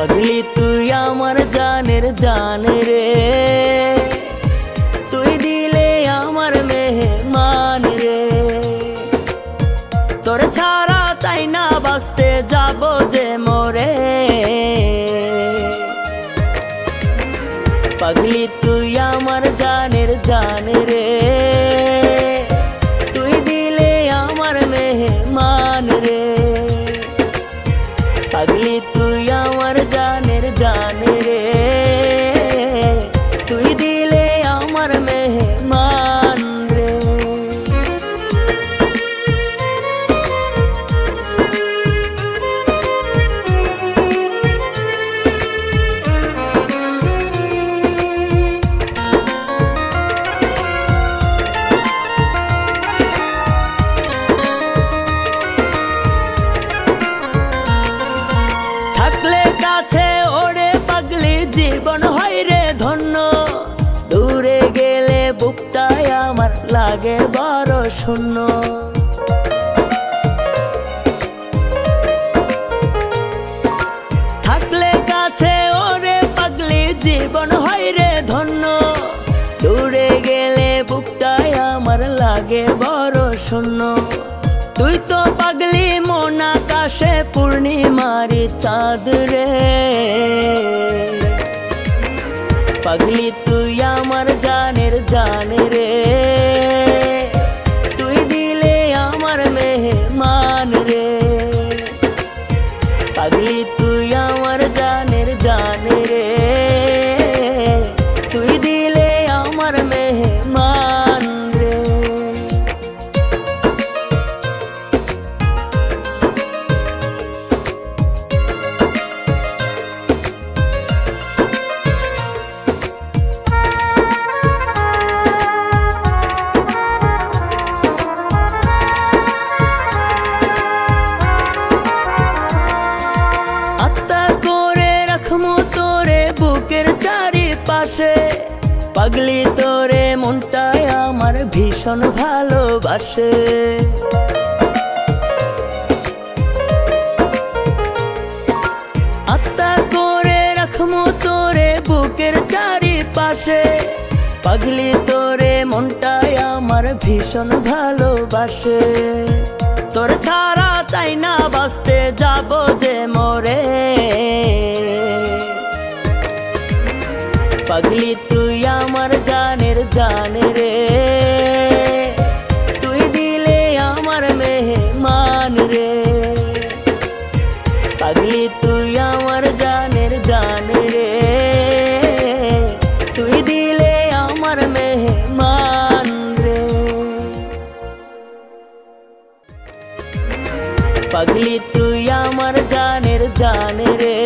পাগলি তুই আমার জানের জান রে, তুই দিলে আমার মেহমান রে। তোর ছাড়া চাই না বাঁচতে যাব যে মোরে, পাগলি তুই আমার জানের জান রে, তুই দিলে আমার মেহমান রে। পাগলি তুই আমার জানের জান রে, তুই দিলে আমার মেহমান রে। থাকলে কাছে ওরে পাগলি জীবন হয় রে ধন্য, দূরে গেলে বুকটায় আমার লাগে বড় শূন্য। থাকলে কাছে ওরে পাগলি জীবন হয় রে ধন্য, দূরে গেলে বুকটায় আমার লাগে বড় শূন্য। তুই তো পাগলি মন আকাশে পূর্ণিমারি চাঁদ রে, পাগলি তুই আমার জানের জান রে, তুই দিলে আমার মেহমান রে। পাগলি তুই আমার জানের জান রে, তুই দিলে আমার মেহমান রে। বুকের চারিপাশে পাগলি তোরে মনটায় আমার ভীষণ ভালোবাসে। আত্মা করে রাখমু তোরে বুকের চারিপাশে, পাগলি তোরে মনটায় আমার ভীষণ ভালোবাসে। তোর ছাড়া চাই না বাঁচতে যাব যে মোরে, পাগলি তুই আমার জানের জান রে, তুই দিলে আমার মেহমান রে। পাগলি তুই আমার জানের জান রে, তুই দিলে আমার মেহমান রে। পাগলি তুই আমার জানের জান রে,